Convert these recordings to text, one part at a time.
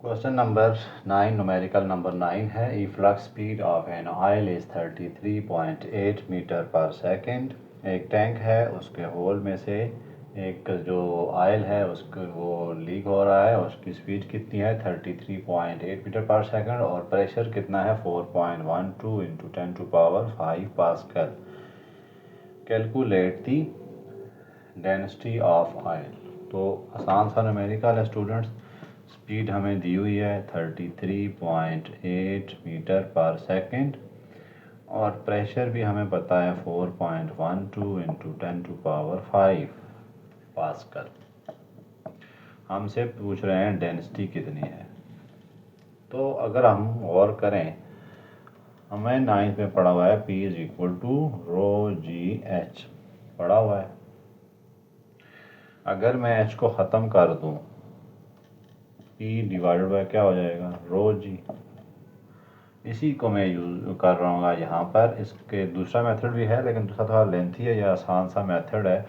Question number 9 numerical number 9 है। Efflux speed of an oil is 33.8 metre पर second. एक tank है, उसके होल में से एक जो ऑयल है उसको वो लीक हो रहा है। उसकी स्पीड कितनी है 33.8 मीटर पर सेकंड और प्रेशर कितना है 4.12 into 10⁵ pascal. Calculate the density of oil. तो आसान सा न्यूमेरिकल है स्टूडेंट्स। स्पीड हमें दी हुई है 33.8 मीटर पर सेकंड और प्रेशर भी हमें पता है 4.12 इंटू 10⁵ पास्कल। हमसे पूछ रहे हैं डेंसिटी कितनी है। तो अगर हम गौर करें, हमें 9th में पढ़ा हुआ है P is equal to rho g h पढ़ा हुआ है। अगर मैं H को ख़त्म कर दूं, P डिवाइडेड बाय क्या हो जाएगा रो जी। इसी को मैं यूज़ कर रहा हूँ यहाँ पर। इसके दूसरा मेथड भी है लेकिन दूसरा थोड़ा लेंथी है, यह आसान सा मेथड है।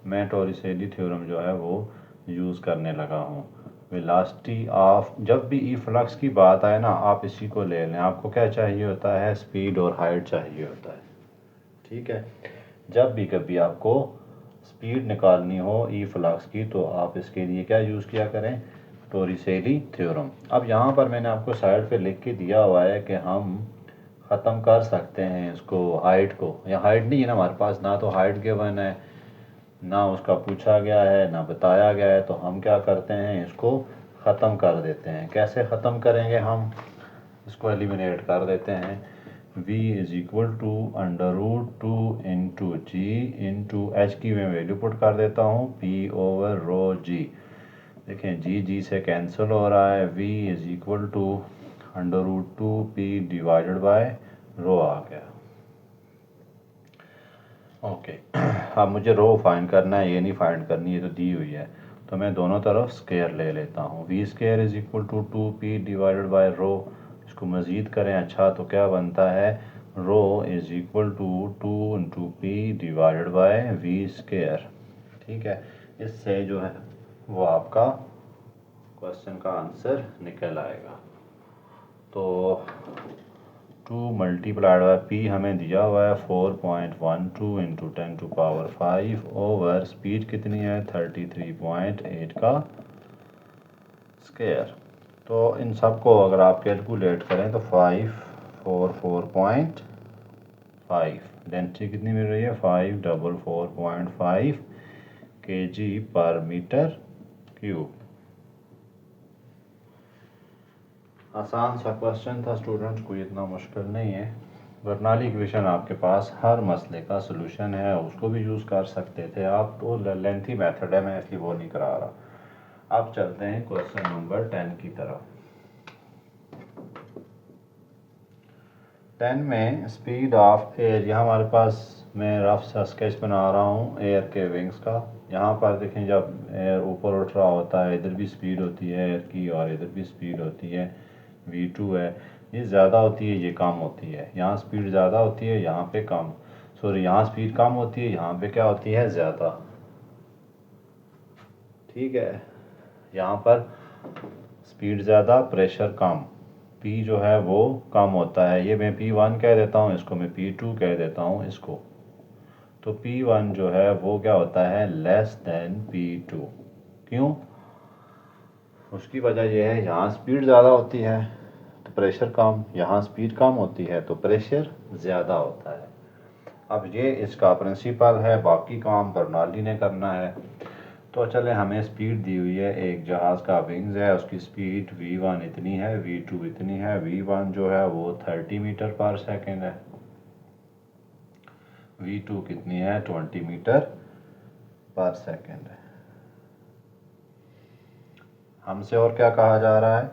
मैं टोरिसेली थ्योरम जो है वो यूज़ करने लगा हूँ। वेलोसिटी ऑफ, जब भी ई फ्लक्स की बात आए ना आप इसी को ले लें। आपको क्या चाहिए होता है, स्पीड और हाइट चाहिए होता है, ठीक है। जब भी कभी आपको स्पीड निकालनी हो ई फ्लक्स की तो आप इसके लिए क्या यूज़ किया करें, टोरिसेली थ्योरम। अब यहाँ पर मैंने आपको साइड पे लिख के दिया हुआ है कि हम ख़त्म कर सकते हैं इसको हाइट को। या हाइट नहीं है ना हमारे पास, ना तो हाइट गिवन है ना उसका पूछा गया है ना बताया गया है। तो हम क्या करते हैं, इसको ख़त्म कर देते हैं। कैसे ख़त्म करेंगे, हम इसको एलिमिनेट कर देते हैं। v is equal to √2 into g into h की मैं वैल्यू पुट कर देता हूँ p ओवर रो जी। देखें जी से कैंसिल हो रहा है। v is equal to √2 p divided by rho आ गया। ओके अब मुझे रो फाइंड करना है, ये नहीं फाइंड करनी, ये तो दी हुई है। तो मैं दोनों तरफ स्केयर ले लेता हूँ। v square is equal to 2p divided by rho. इसको मज़ीद करें अच्छा तो क्या बनता है, rho is equal to 2 into p divided by v square. ठीक है, इससे जो है वो आपका क्वेश्चन का आंसर निकल आएगा। तो 2 मल्टीप्लाइड बाय पी हमें दिया हुआ है 4.12 इंटू 10⁵ ओवर स्पीड कितनी है 33.8 का स्केयर। तो इन सब को अगर आप कैलकुलेट करें तो 544.5 डेंसिटी कितनी मिल रही है 544.5 kg पर मीटर क्यूब। आसान सा क्वेश्चन था स्टूडेंट्स, कोई इतना मुश्किल नहीं है। बर्नौली इक्वेशन आपके पास हर मसले का सलूशन है, उसको भी यूज़ कर सकते थे आप। तो लेंथी मेथड है, मैं इसलिए वो नहीं करा रहा। अब चलते हैं क्वेश्चन नंबर 10 की तरफ। 10 में स्पीड ऑफ एयर, यहाँ हमारे पास मैं रफ सा स्केच बना रहा हूँ एयर के विंग्स का। यहाँ पर देखें जब एयर ऊपर उठ रहा होता है इधर भी स्पीड होती है एयर की और इधर भी स्पीड होती है v2 है। ये ज़्यादा होती है ये कम होती है, यहाँ स्पीड ज़्यादा होती है यहाँ पे कम, सॉरी यहाँ स्पीड कम होती है यहाँ पे क्या होती है ज़्यादा। ठीक है, यहाँ पर स्पीड ज़्यादा प्रेशर कम, P जो है वो कम होता है। ये मैं P1 कह देता हूँ, इसको मैं P2 कह देता हूँ इसको। तो P1 जो है वो क्या होता है लेस देन P2। क्यों, उसकी वजह यह है यहाँ स्पीड ज़्यादा होती है तो प्रेशर कम, यहाँ स्पीड कम होती है तो प्रेशर ज़्यादा होता है। अब ये इसका प्रिंसिपल है, बाकी काम बर्नौली ने करना है। तो चले, हमें स्पीड दी हुई है, एक जहाज़ का विंग्स है उसकी स्पीड v1 इतनी है v2 इतनी है। v1 जो है वो 30 मीटर पर सेकेंड है, v2 कितनी है 20 मीटर पर सेकेंड है। हमसे और क्या कहा जा रहा है,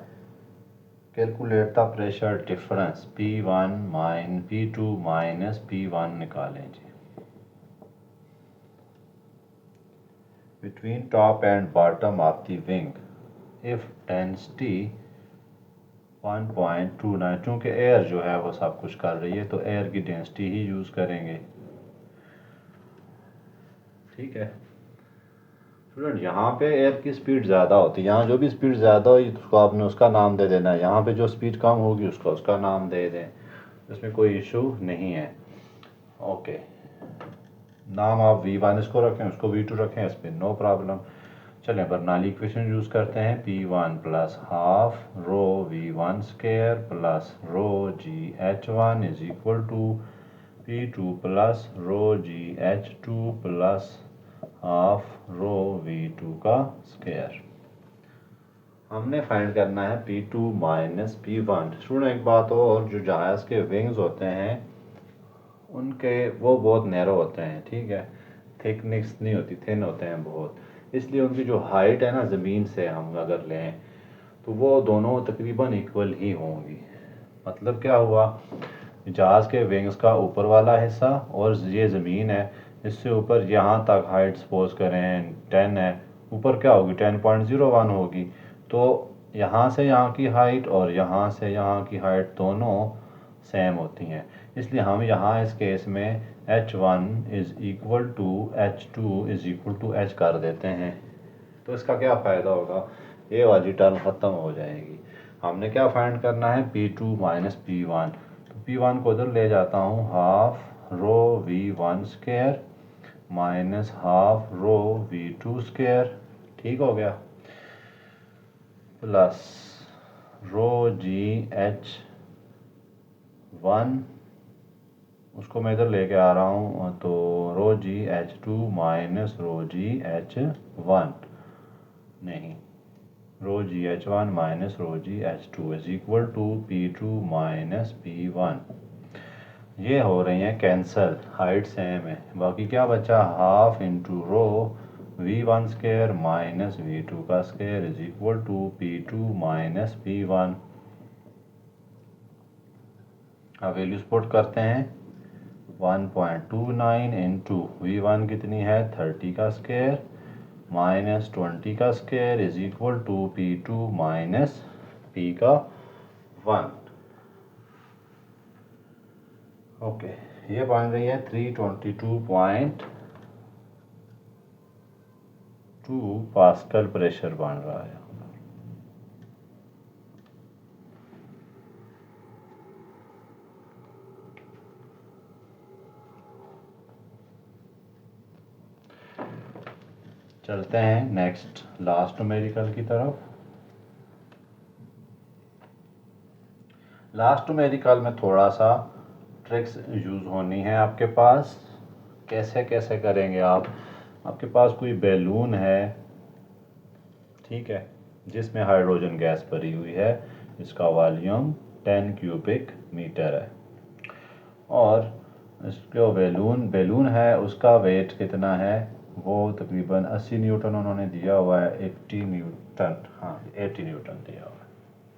calculate the pressure difference P1 mine P2 minus P1 निकालें जी between top and bottom of the wing if density 1.29। चूँकि एयर जो है वो सब कुछ कर रही है तो एयर की डेंसिटी ही यूज़ करेंगे। ठीक है स्टूडेंट यहाँ पे एयर की स्पीड ज़्यादा होती है, यहाँ जो भी स्पीड ज़्यादा होगी उसको आपने उसका नाम दे देना है, यहाँ पे जो स्पीड कम होगी उसका उसका नाम दे दें, इसमें कोई इशू नहीं है। ओके, नाम आप V1 इसको रखें, उसको V2 रखें, इस पर नो प्रॉब्लम। चलें बर्नौली इक्वेशन यूज़ करते हैं, P1 plus half rho V1 square plus rho GH1 is equal to P2 plus rho GH2 plus half rho V2 का स्क्वायर। हमने फाइंड करना है P2 माइनस P1। स्टूडेंट एक बात और, जो जहाज़ के विंग्स होते हैं उनके वो बहुत नैरो होते हैं, ठीक है, थिकनेस नहीं होती, थिन होते हैं बहुत, इसलिए उनकी जो हाइट है ना ज़मीन से हम अगर लें तो वो दोनों तकरीबन इक्वल ही होंगी। मतलब क्या हुआ, जहाज़ के विंग्स का ऊपर वाला हिस्सा और ये ज़मीन है, इससे ऊपर यहाँ तक हाइट सपोज करें 10 है, ऊपर क्या होगी 10.01 होगी। तो यहाँ से यहाँ की हाइट और यहाँ से यहाँ की हाइट दोनों सेम होती हैं, इसलिए हम यहाँ इस केस में H1 is equal to H2 is equal to H कर देते हैं। तो इसका क्या फ़ायदा होगा, ये वाली टर्म ख़त्म हो जाएगी। हमने क्या फाइंड करना है, P2 माइनस P1। तो P1 को उधर ले जाता हूँ, half rho V1 square minus half rho V2 square, ठीक हो गया, प्लस रो GH1 उसको मैं इधर लेके आ रहा हूँ, तो रो GH2 माइनस रो GH1 नहीं, rho GH1 minus rho GH2 is equal to P2 minus P1। ये हो रही हैं कैंसल, हाइट सेम है, बाकी क्या बचा, half into rho V1 square minus V2 का square is equal to P2 minus P1। अब वैल्यूज पुट करते हैं, 1.29 इंटू V1 कितनी है 30 का स्क्वायर माइनस 20 का square is equal to P2 minus P का 1। ओके, ये बन रही है 322.2 पास्कल प्रेशर बन रहा है। चलते हैं नेक्स्ट लास्ट न्यूमेरिकल की तरफ। लास्ट न्यूमेरिकल में थोड़ा सा ट्रिक्स यूज़ होनी है आपके पास। कैसे कैसे करेंगे आप, आपके पास कोई बैलून है, ठीक है, जिसमें हाइड्रोजन गैस भरी हुई है, इसका वॉल्यूम 10 क्यूबिक मीटर है, और इसको बैलून है, उसका वेट कितना है, वो तकरीबन 80 न्यूटन उन्होंने दिया हुआ है, 80 न्यूटन, हाँ 80 न्यूटन दिया हुआ है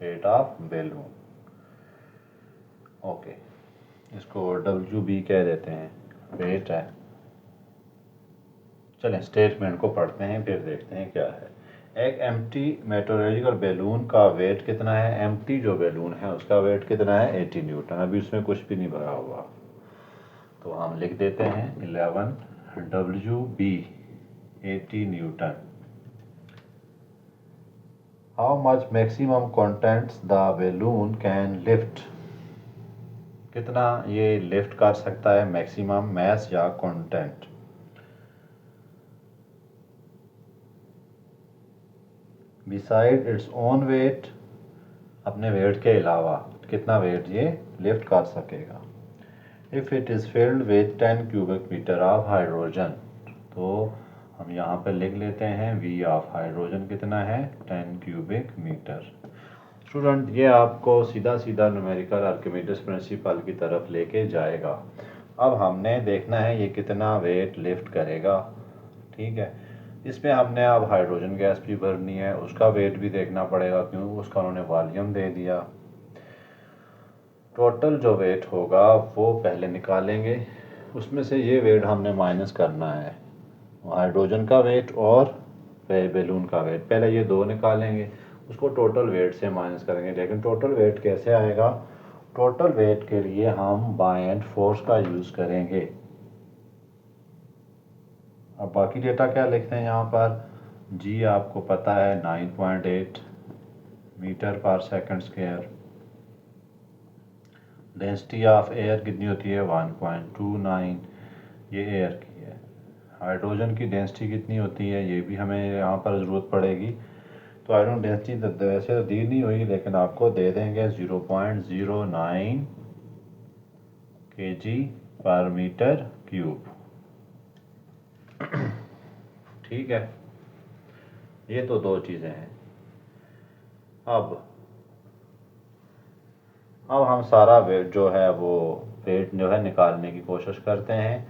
वेट ऑफ बैलून। ओके, इसको WB कह देते हैं, वेट है। चलें स्टेटमेंट को पढ़ते हैं फिर देखते हैं क्या है। एक एम्प्टी मेट्रोलॉजिकल बैलून का वेट कितना है, एम्प्टी जो बैलून है उसका वेट कितना है 80 न्यूटन, अभी उसमें कुछ भी नहीं भरा हुआ, तो हम लिख देते हैं 11 WB 80 newton. How much maximum contents the balloon can lift, कितना ये लिफ्ट कर सकता है, मैक्सिमम मैस या content. Beside its own weight, अपने वेट के अलावा कितना वेट ये लिफ्ट कर सकेगा। If it is filled with 10 cubic metre of hydrogen, तो हम यहाँ पे लिख लेते हैं V ऑफ हाइड्रोजन कितना है 10 क्यूबिक मीटर। स्टूडेंट ये आपको सीधा सीधा न्यूमेरिकल आर्किमिडीज प्रिंसिपल की तरफ लेके जाएगा। अब हमने देखना है ये कितना वेट लिफ्ट करेगा, ठीक है, इसमें हमने अब हाइड्रोजन गैस भी भरनी है, उसका वेट भी देखना पड़ेगा क्योंकि उसका उन्होंने वॉल्यूम दे दिया। टोटल जो वेट होगा वो पहले निकालेंगे, उसमें से ये वेट हमने माइनस करना है, हाइड्रोजन का वेट और बैलून का वेट, पहले ये दो निकालेंगे, उसको टोटल वेट से माइनस करेंगे। लेकिन टोटल वेट कैसे आएगा, टोटल वेट के लिए हम बाय एंड फोर्स का यूज़ करेंगे। अब बाकी डेटा क्या लिखते हैं यहाँ पर, जी आपको पता है 9.8 मीटर पर second square. Density of air कितनी होती है 1.29, ये एयर की है। हाइड्रोजन की डेंसिटी कितनी होती है ये भी हमें यहाँ पर ज़रूरत पड़ेगी। तो हाइड्रोजन डेंसिटी वैसे तो दी नहीं हुई लेकिन आपको दे देंगे 0.09 kg पर मीटर क्यूब। ठीक है, ये तो दो चीज़ें हैं। अब हम सारा वेट जो है वो वेट जो है निकालने की कोशिश करते हैं।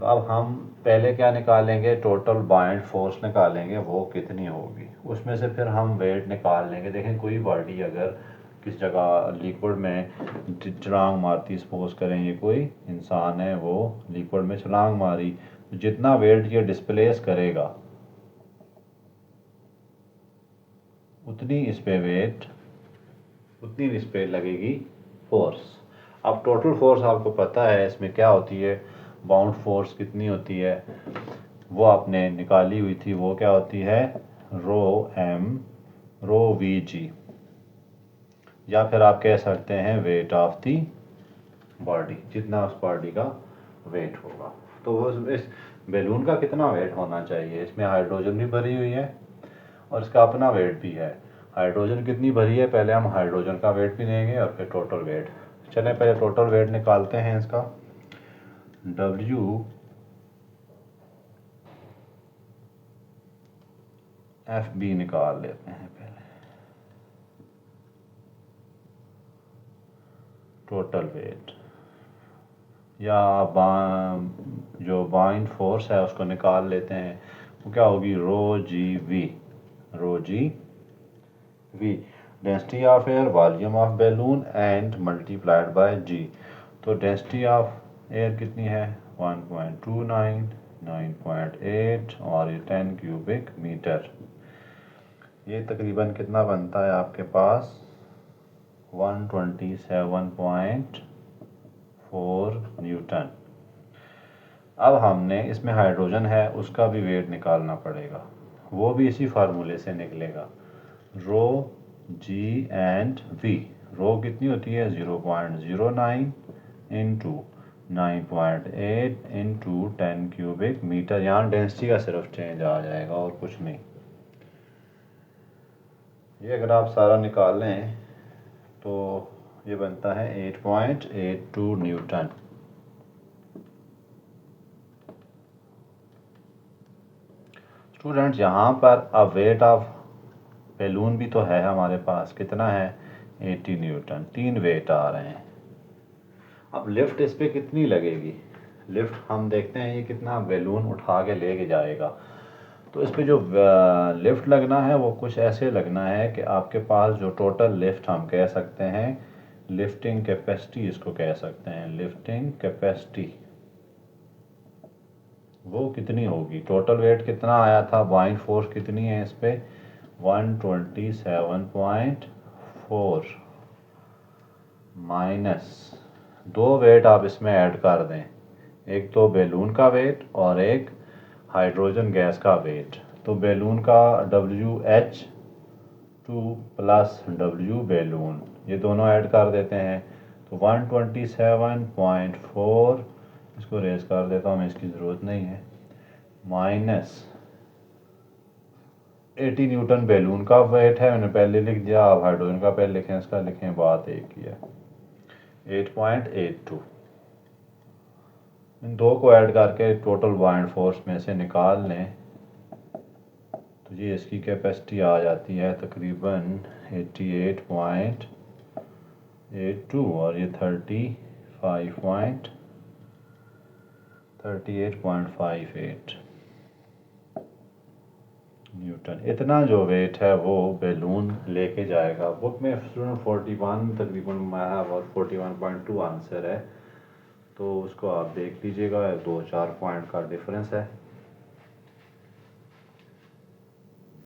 अब हम पहले क्या निकालेंगे, टोटल बाइंड फोर्स निकालेंगे वो कितनी होगी, उसमें से फिर हम वेट निकाल लेंगे। देखें कोई बॉडी अगर किस जगह लिक्विड में छलांग मारती, सपोज करें ये कोई इंसान है वो लिक्विड में छलांग मारी, तो जितना वेट ये डिस्प्लेस करेगा उतनी इस पे वेट, उतनी इस पे लगेगी फोर्स। अब टोटल फोर्स आपको पता है इसमें क्या होती है, बाउंड फोर्स कितनी होती है वो आपने निकाली हुई थी, वो क्या होती है रो वी जी, या फिर आप कह सकते हैं वेट ऑफ दी बॉडी, जितना उस बॉडी का वेट होगा। तो वो इस बैलून का कितना वेट होना चाहिए, इसमें हाइड्रोजन भी भरी हुई है और इसका अपना वेट भी है। हाइड्रोजन कितनी भरी है, पहले हम हाइड्रोजन का वेट भी देंगे और फिर टोटल वेट। चलें पहले टोटल वेट निकालते हैं इसका। WFB निकाल लेते हैं पहले, टोटल वेट या जो बाइंड फोर्स है उसको निकाल लेते हैं। वो क्या होगी rho g v, density of air, volume of balloon and multiplied by g. तो डेंसिटी ऑफ एयर कितनी है 1.29, 9.8 और ये 10 क्यूबिक मीटर। ये तकरीबन कितना बनता है आपके पास 127.4 न्यूटन। अब हमने इसमें हाइड्रोजन है उसका भी वेट निकालना पड़ेगा, वो भी इसी फार्मूले से निकलेगा रो जी एंड वी। रो कितनी होती है 0.09 इंटू 9.8 इंटू 10 क्यूबिक मीटर। यहाँ डेंसिटी का सिर्फ चेंज आ जाएगा और कुछ नहीं। ये अगर आप सारा निकाल लें तो ये बनता है 8.82 न्यूटन। स्टूडेंट्स यहाँ पर अब वेट ऑफ बैलून भी तो है हमारे पास, कितना है 80 न्यूटन, 3 वेट आ रहे हैं। अब लिफ्ट इस पे कितनी लगेगी, लिफ्ट हम देखते हैं ये कितना बैलून उठा के लेके जाएगा। तो इस पे जो लिफ्ट लगना है वो कुछ ऐसे लगना है कि आपके पास जो टोटल लिफ्ट हम कह सकते हैं, लिफ्टिंग कैपेसिटी इसको कह सकते हैं, लिफ्टिंग कैपेसिटी वो कितनी होगी। टोटल वेट कितना आया था, बाइंड फोर्स कितनी है इस पे 127.4 माइनस 2 वेट आप इसमें ऐड कर दें, एक तो बैलून का वेट और एक हाइड्रोजन गैस का वेट। तो बैलून का WH2 प्लस W बैलून, ये दोनों ऐड कर देते हैं तो 127.4, इसको रेज कर देता हूँ मैं, इसकी ज़रूरत नहीं है, माइनस 80 न्यूटन बैलून का वेट है, मैंने पहले लिख दिया, आप हाइड्रोजन का पहले लिखें, इसका लिखें, बात एक ही है 8.82। इन दो को ऐड करके टोटल बाइंड फोर्स में से निकाल लें तो ये इसकी कैपेसिटी आ जाती है तकरीबन 88.82 और ये 38.58 न्यूटन। इतना जो वेट है वो बैलून लेके जाएगा। बुक में स्टूडेंट 41 तकरीबन और 41.2 आंसर है, तो उसको आप देख लीजिएगा, 2-4 पॉइंट का डिफरेंस है।